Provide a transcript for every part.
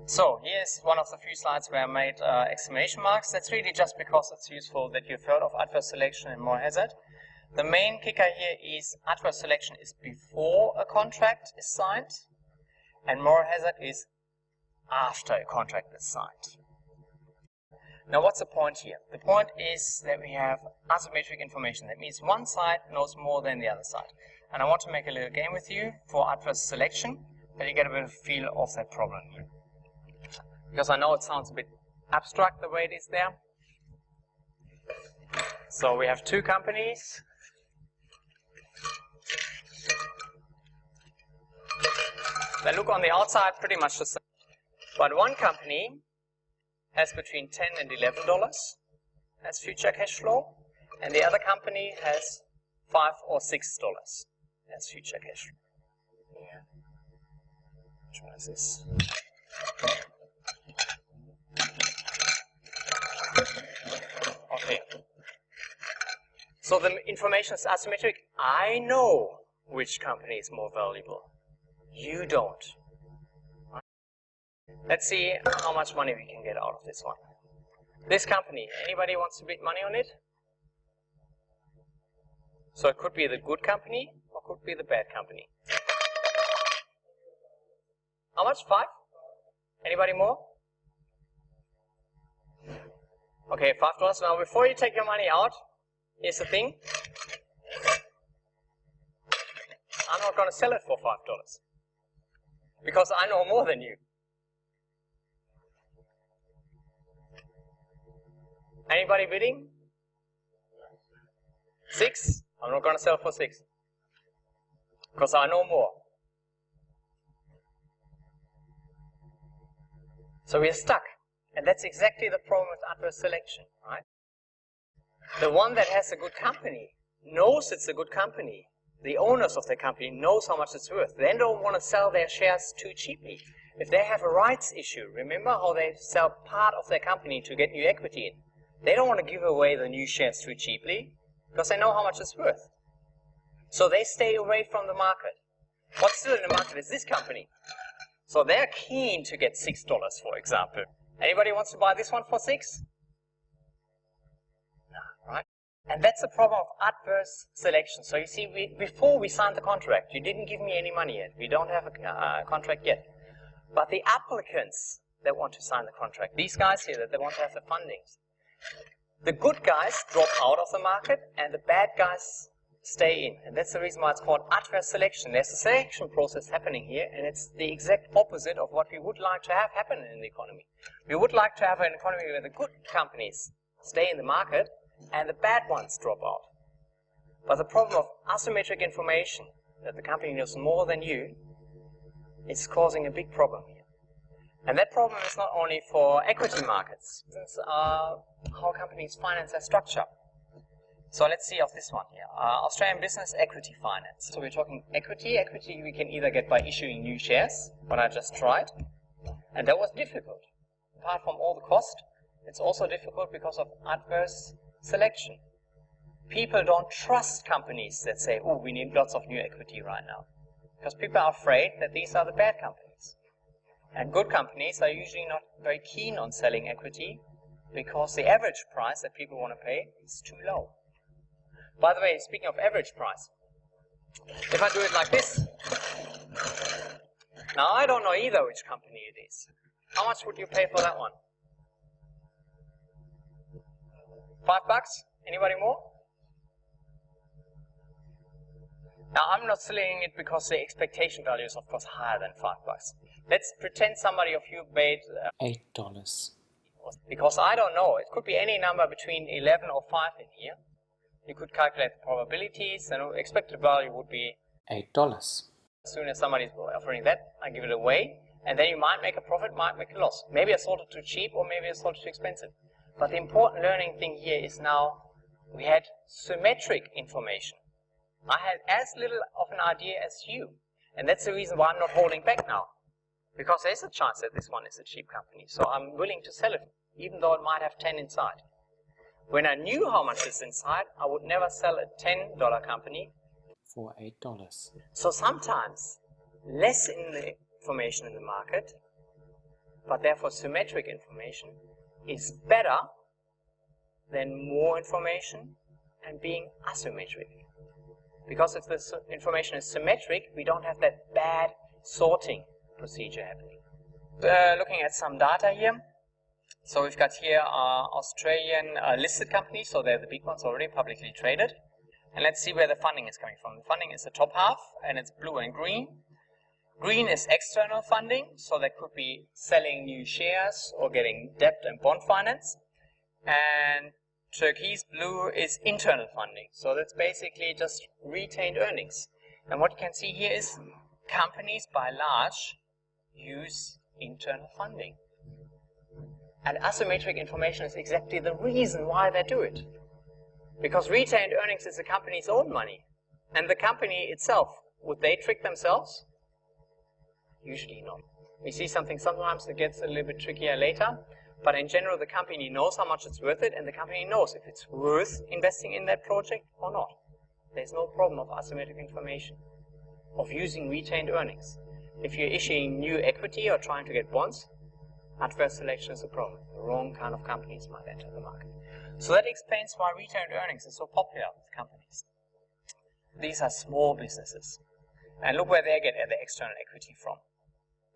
So here's one of the few slides where I made exclamation marks. That's really just because it's useful that you've heard of adverse selection and moral hazard. The main kicker here is adverse selection is before a contract is signed, and moral hazard is after a contract is signed. Now what's the point here? The point is that we have asymmetric information. That means one side knows more than the other side. And I want to make a little game with you for adverse selection, that you get a bit of a feel of that problem here. Because I know it sounds a bit abstract the way it is there. So we have two companies. They look on the outside pretty much the same. But one company has between $10 and $11 as future cash flow, and the other company has $5 or $6 as future cash flow. Yeah. Which one is this? Okay. So the information is asymmetric. I know which company is more valuable. You don't. Let's see how much money we can get out of this one. This company, anybody wants to bet money on it? So it could be the good company or could be the bad company. How much? 5? Anybody more? Okay, $5. Now before you take your money out, here's the thing. I'm not going to sell it for $5 because I know more than you. Anybody bidding? 6? I'm not going to sell for 6 because I know more. So we're stuck, and that's exactly the problem with adverse selection, right? The one that has a good company knows it's a good company. The owners of the company knows how much it's worth. They don't want to sell their shares too cheaply. If they have a rights issue, remember how they sell part of their company to get new equity in. They don't want to give away the new shares too cheaply because they know how much it's worth. So they stay away from the market. What's still in the market is this company. So they're keen to get $6, for example. Anybody wants to buy this one for 6? No, right? And that's the problem of adverse selection. So you see, before we signed the contract, you didn't give me any money yet. We don't have a contract yet. But the applicants that want to sign the contract, these guys here, that they want to have the fundings, the good guys drop out of the market and the bad guys stay in. And that's the reason why it's called adverse selection. There's a selection process happening here, and it's the exact opposite of what we would like to have happen in the economy. We would like to have an economy where the good companies stay in the market and the bad ones drop out. But the problem of asymmetric information, that the company knows more than you, is causing a big problem here. And that problem is not only for equity markets, it's how companies finance their structure. So let's see of this one here, Australian business equity finance. So we're talking equity. Equity we can either get by issuing new shares, what I just tried, and that was difficult. Apart from all the cost, it's also difficult because of adverse selection. People don't trust companies that say, oh, we need lots of new equity right now. Because people are afraid that these are the bad companies. And good companies are usually not very keen on selling equity because the average price that people want to pay is too low. By the way, speaking of average price, if I do it like this, now I don't know either which company it is. How much would you pay for that one? $5? Anybody more? Now I'm not selling it because the expectation value is of course higher than $5. Let's pretend somebody of you paid $8. Because I don't know. It could be any number between 11 or 5 in here. You could calculate the probabilities, and expected value would be $8. As soon as somebody is offering that, I give it away, and then you might make a profit, might make a loss. Maybe I sold it too cheap, or maybe I sold it too expensive. But the important learning thing here is now we had symmetric information. I had as little of an idea as you, and that's the reason why I'm not holding back now. Because there's a chance that this one is a cheap company, so I'm willing to sell it, even though it might have 10 inside. When I knew how much is inside, I would never sell a $10 company for $8. So sometimes less in the information in the market but therefore symmetric information is better than more information and being asymmetric. Because if the information is symmetric, we don't have that bad sorting procedure happening. Looking at some data here. So we've got here Australian listed companies, so they're the big ones already, publicly traded. And let's see where the funding is coming from. The funding is the top half, and it's blue and green. Green is external funding, so that could be selling new shares or getting debt and bond finance. And turquoise blue is internal funding, so that's basically just retained earnings. And what you can see here is companies by large use internal funding. And asymmetric information is exactly the reason why they do it. Because retained earnings is the company's own money. And the company itself, would they trick themselves? Usually not. We see something sometimes that gets a little bit trickier later, but in general the company knows how much it's worth it, and the company knows if it's worth investing in that project or not. There's no problem of asymmetric information, of using retained earnings. If you're issuing new equity or trying to get bonds, adverse selection is a problem. The wrong kind of companies might enter the market. So that explains why retained earnings is so popular with companies. These are small businesses. And look where they get the external equity from.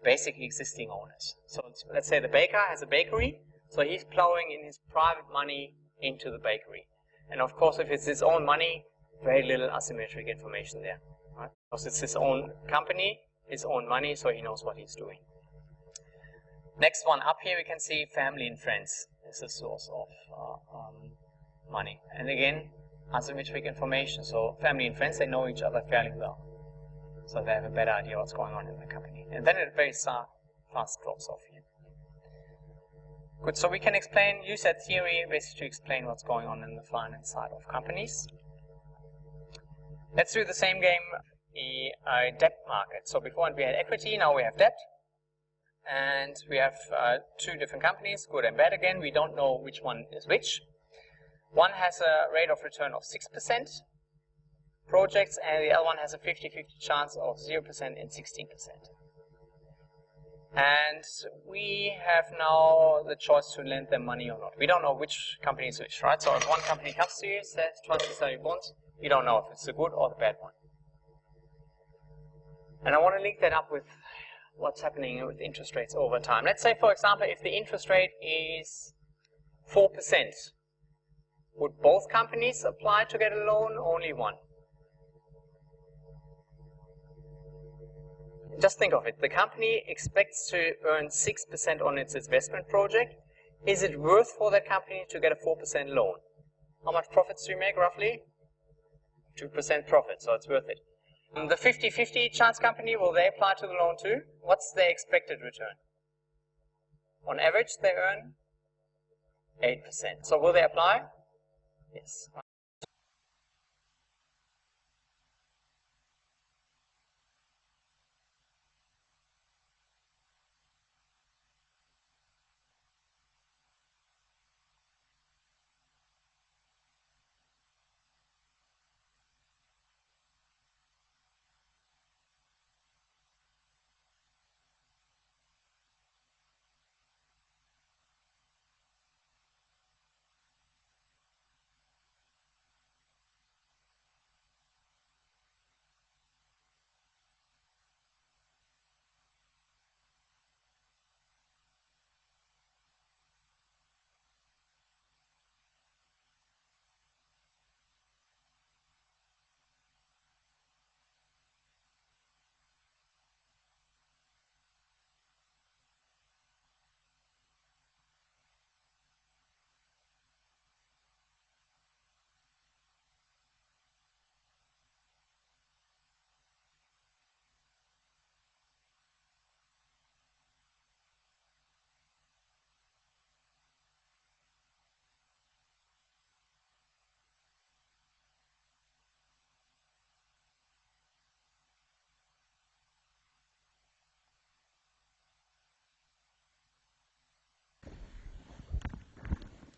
Basically existing owners. So let's say the baker has a bakery, so he's plowing in his private money into the bakery. And of course, if it's his own money, very little asymmetric information there. Right? Because it's his own company, his own money, so he knows what he's doing. Next one up here, we can see family and friends is a source of money. And again, asymmetric information. So family and friends, they know each other fairly well. So they have a better idea what's going on in the company. And then it very fast drops off here. Good, so we can use that theory basically to explain what's going on in the finance side of companies. Let's do the same game, the debt market. So before we had equity, now we have debt. And we have two different companies, good and bad again. We don't know which one is which. One has a rate of return of 6% projects, and the other one has a 50-50 chance of 0% and 16%. And we have now the choice to lend them money or not. We don't know which company is which, right? So if one company comes to you and says, tries to sell you bonds, you don't know if it's the good or the bad one. And I want to link that up with what's happening with interest rates over time. Let's say, for example, if the interest rate is 4%, would both companies apply to get a loan, or only one? Just think of it. The company expects to earn 6% on its investment project. Is it worth for that company to get a 4% loan? How much profits do you make roughly? 2% profit, so it's worth it. The 50-50 chance company, will they apply to the loan too? What's their expected return? On average, they earn 8%. So will they apply? Yes.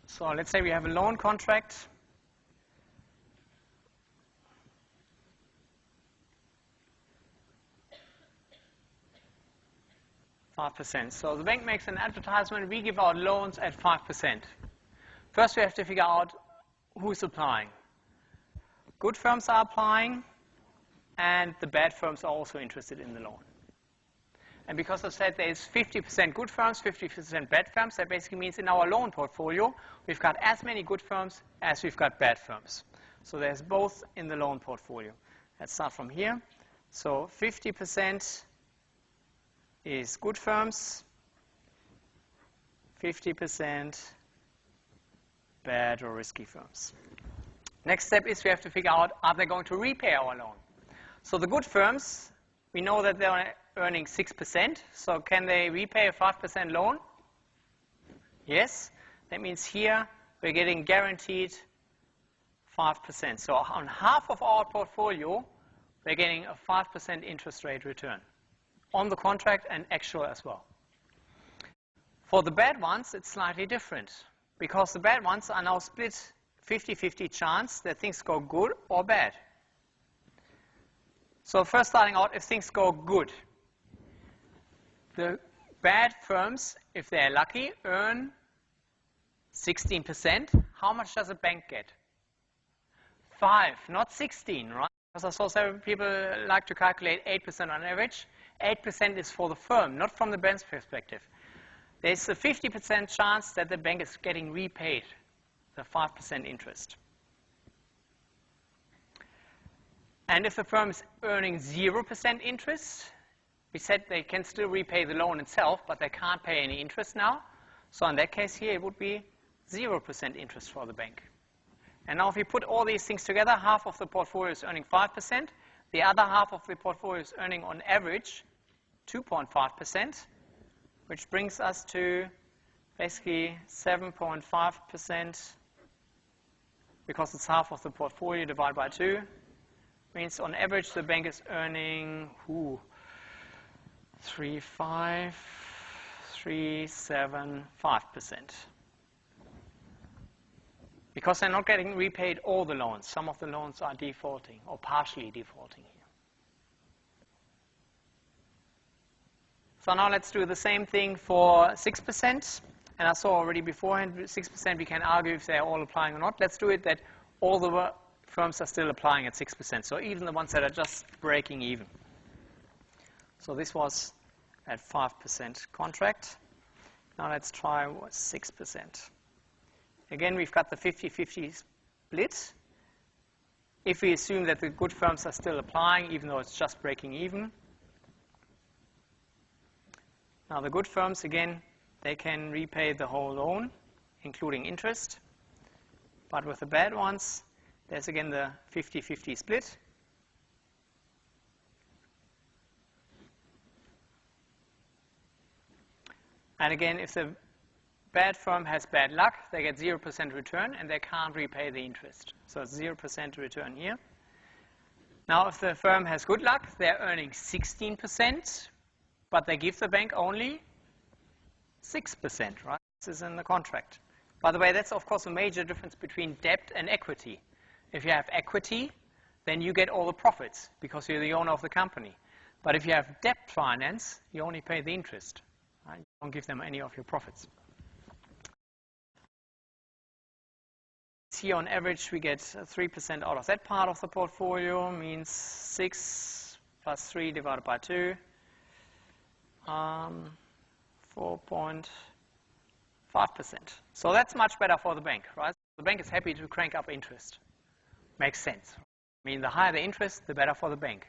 So let's say we have a loan contract. 5%. So the bank makes an advertisement, we give out loans at 5%. First we have to figure out who's applying. Good firms are applying, and the bad firms are also interested in the loan. And because I said there is 50% good firms, 50% bad firms, that basically means in our loan portfolio, we've got as many good firms as we've got bad firms. So there's both in the loan portfolio. Let's start from here. So 50% is good firms, 50% bad or risky firms. Next step is we have to figure out, are they going to repay our loan? So the good firms, we know that they're earning 6%. So can they repay a 5% loan? Yes. That means here we're getting guaranteed 5%. So on half of our portfolio, we're getting a 5% interest rate return on the contract and actual as well. For the bad ones, it's slightly different because the bad ones are now split 50-50 chance that things go good or bad. So first starting out, if things go good, the bad firms, if they're lucky, earn 16%. How much does a bank get? 5, not 16, right? Because I saw several people like to calculate 8% on average. 8% is for the firm, not from the bank's perspective. There's a 50% chance that the bank is getting repaid the 5% interest. And if the firm is earning 0% interest, we said they can still repay the loan itself, but they can't pay any interest now. So in that case here, it would be 0% interest for the bank. And now if we put all these things together, half of the portfolio is earning 5%. The other half of the portfolio is earning on average 2.5%, which brings us to basically 7.5%, because it's half of the portfolio divided by 2. Means on average the bank is earning 3.75%. Because they're not getting repaid all the loans. Some of the loans are defaulting or partially defaulting here. So now let's do the same thing for 6%. And I saw already beforehand, 6% we can argue if they're all applying or not. Let's do it that all the firms are still applying at 6%. So even the ones that are just breaking even. So this was at 5% contract. Now let's try 6%. Again, we've got the 50-50 split. If we assume that the good firms are still applying, even though it's just breaking even. Now the good firms, again, they can repay the whole loan, including interest. But with the bad ones, there's again the 50-50 split. And again, if the bad firm has bad luck, they get 0% return and they can't repay the interest. So it's 0% return here. Now if the firm has good luck, they're earning 16%, but they give the bank only 6%, right? This is in the contract. By the way, that's of course a major difference between debt and equity. If you have equity, then you get all the profits because you're the owner of the company. But if you have debt finance, you only pay the interest. Right? You don't give them any of your profits. Here on average we get 3% out of that part of the portfolio, means 6 plus 3 divided by 2, 4.5%. So that's much better for the bank, right? The bank is happy to crank up interest. Makes sense. I mean, the higher the interest, the better for the bank.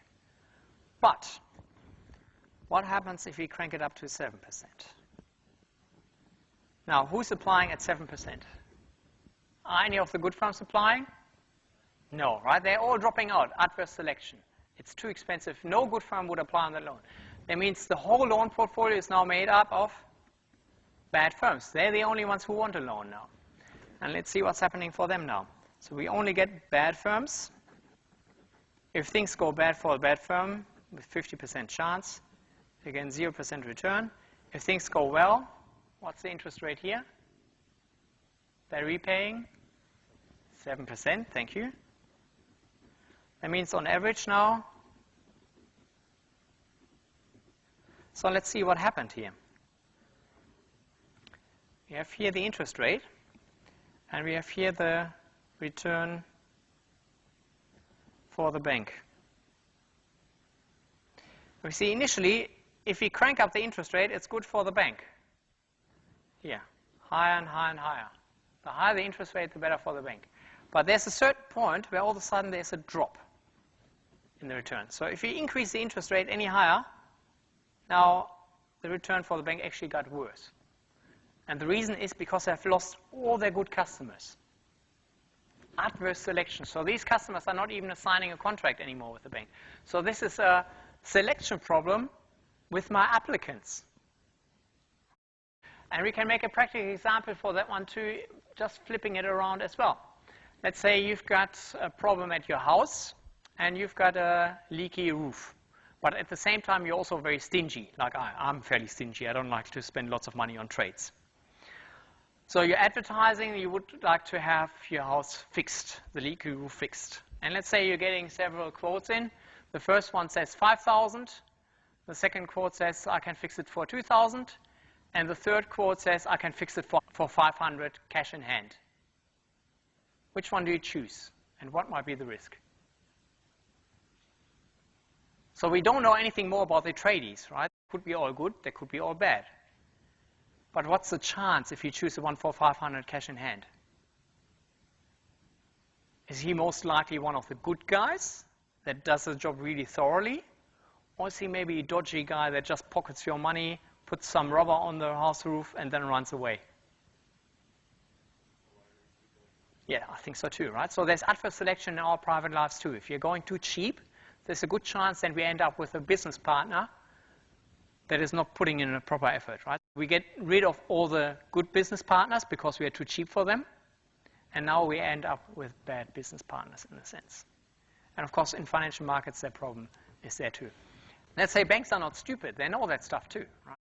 But what happens if we crank it up to 7%? Now, who's applying at 7%? Are any of the good firms applying? No, right? They're all dropping out. Adverse selection. It's too expensive. No good firm would apply on the loan. That means the whole loan portfolio is now made up of bad firms. They're the only ones who want a loan now. And let's see what's happening for them now. So we only get bad firms. If things go bad for a bad firm, with 50% chance, again 0% return. If things go well, what's the interest rate here? They're repaying 7%, thank you. That means on average now, So let's see what happened here. We have here the interest rate, and we have here the return for the bank. We see initially, if we crank up the interest rate, it's good for the bank. Here, higher and higher and higher. The higher the interest rate, the better for the bank. But there's a certain point where all of a sudden there's a drop in the return. So if we increase the interest rate any higher, now the return for the bank actually got worse. And the reason is because they've lost all their good customers. Adverse selection. So these customers are not even signing a contract anymore with the bank. So this is a selection problem with my applicants. And we can make a practical example for that one too, just flipping it around as well. Let's say you've got a problem at your house and you've got a leaky roof. But at the same time, you're also very stingy. Like I'm fairly stingy. I don't like to spend lots of money on trades. So you're advertising, you would like to have your house fixed, the leaky roof fixed. And let's say you're getting several quotes in. The first one says 5,000. The second quote says I can fix it for 2,000. And the third quote says I can fix it for 500 cash in hand. Which one do you choose? And what might be the risk? So we don't know anything more about the tradies, right? They could be all good, they could be all bad. But what's the chance if you choose the one for 500 cash in hand? Is he most likely one of the good guys that does the job really thoroughly? Or is he maybe a dodgy guy that just pockets your money, puts some rubber on the house roof, and then runs away? Yeah, I think so too, right? So there's adverse selection in our private lives too. If you're going too cheap, there's a good chance that we end up with a business partner that is not putting in a proper effort, right? We get rid of all the good business partners because we are too cheap for them. And now we end up with bad business partners in a sense. And of course, in financial markets, that problem is there too. Let's say banks are not stupid. They know that stuff too, right?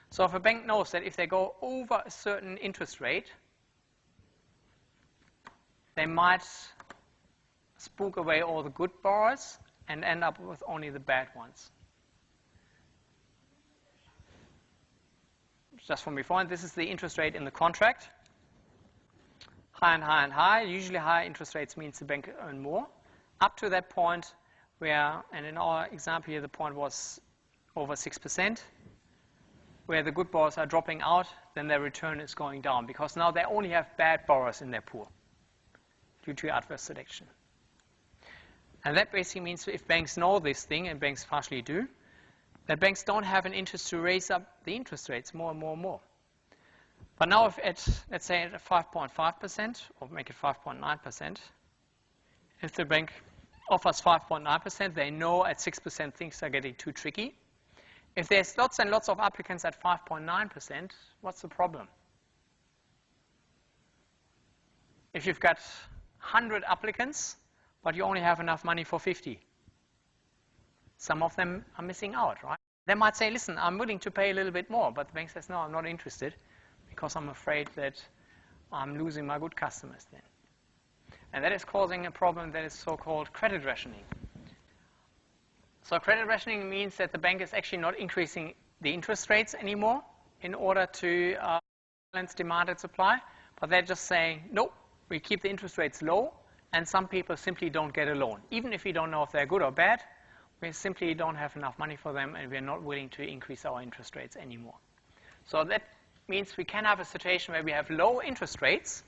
So if a bank knows that if they go over a certain interest rate, they might spook away all the good borrowers and end up with only the bad ones. Just from before, and this is the interest rate in the contract. High and high and high. Usually higher interest rates means the bank earn more. Up to that point where, and in our example here, the point was over 6%, where the good borrowers are dropping out, then their return is going down because now they only have bad borrowers in their pool due to adverse selection. And that basically means if banks know this thing, and banks partially do, that banks don't have an interest to raise up the interest rates more and more and more. But now if at, let's say at 5.5%, or make it 5.9%, if the bank offers 5.9%, they know at 6% things are getting too tricky. If there's lots and lots of applicants at 5.9%, what's the problem? If you've got 100 applicants, but you only have enough money for 50, some of them are missing out, right? They might say, listen, I'm willing to pay a little bit more, but the bank says, no, I'm not interested because I'm afraid that I'm losing my good customers then. And that is causing a problem that is so-called credit rationing. So credit rationing means that the bank is actually not increasing the interest rates anymore in order to balance demand and supply, but they're just saying, nope, we keep the interest rates low, and some people simply don't get a loan. Even if we don't know if they're good or bad, we simply don't have enough money for them, and we're not willing to increase our interest rates anymore. So that means we can have a situation where we have low interest rates,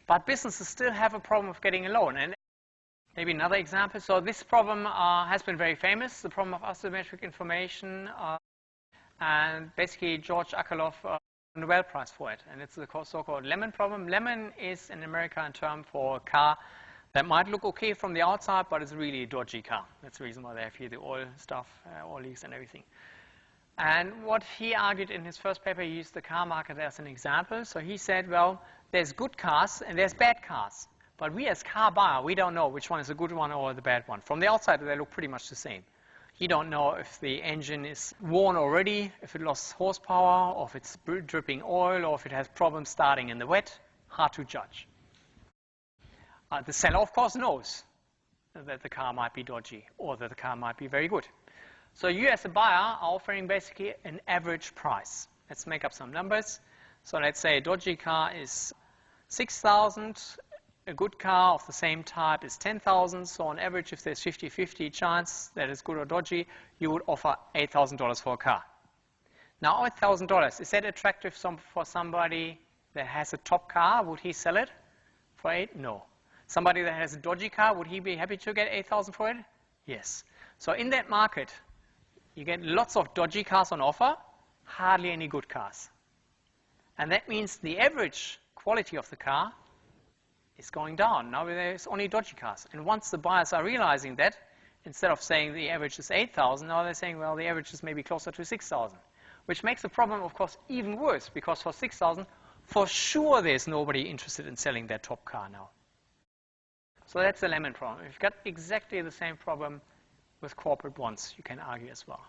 but businesses still have a problem of getting a loan. And maybe another example. So this problem has been very famous, the problem of asymmetric information, and basically George Akerlof won the Nobel Prize for it. And it's the so-called lemon problem. Lemon is an American term for a car that might look okay from the outside, but it's really a dodgy car. That's the reason why they have here the oil stuff, oil leaks and everything. And what he argued in his first paper, he used the car market as an example. So he said, well, there's good cars and there's bad cars. But we as car buyer, we don't know which one is the good one or the bad one. From the outside, they look pretty much the same. You don't know if the engine is worn already, if it lost horsepower, or if it's dripping oil, or if it has problems starting in the wet. Hard to judge. The seller, of course, knows that the car might be dodgy or that the car might be very good. So you as a buyer are offering basically an average price. Let's make up some numbers. So let's say a dodgy car is 6,000, a good car of the same type is 10,000. So on average, if there's 50-50 chance that it's good or dodgy, you would offer $8,000 for a car. Now $8,000, is that attractive for somebody that has a top car? Would he sell it for 8? No. Somebody that has a dodgy car, would he be happy to get 8,000 for it? Yes. So in that market, you get lots of dodgy cars on offer, hardly any good cars. And that means the average quality of the car is going down. Now there's only dodgy cars. And once the buyers are realizing that, instead of saying the average is 8,000, now they're saying, well, the average is maybe closer to 6,000. Which makes the problem, of course, even worse, because for 6,000, for sure there's nobody interested in selling their top car now. So that's the lemon problem. We've got exactly the same problem with corporate bonds, you can argue as well.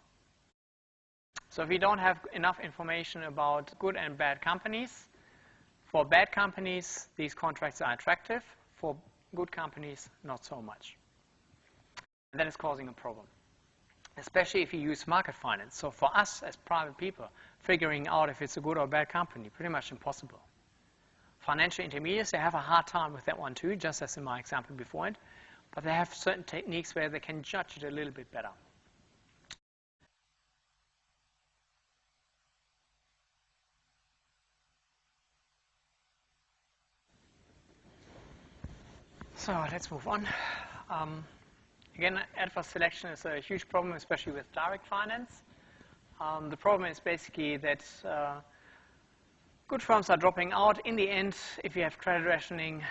So if we don't have enough information about good and bad companies, for bad companies, these contracts are attractive. For good companies, not so much. And that is causing a problem, especially if you use market finance. So for us as private people, figuring out if it's a good or bad company, pretty much impossible. Financial intermediaries, they have a hard time with that one too, just as in my example before. But they have certain techniques where they can judge it a little bit better. So let's move on. Again, adverse selection is a huge problem, especially with direct finance. The problem is basically that good firms are dropping out. In the end, if you have credit rationing,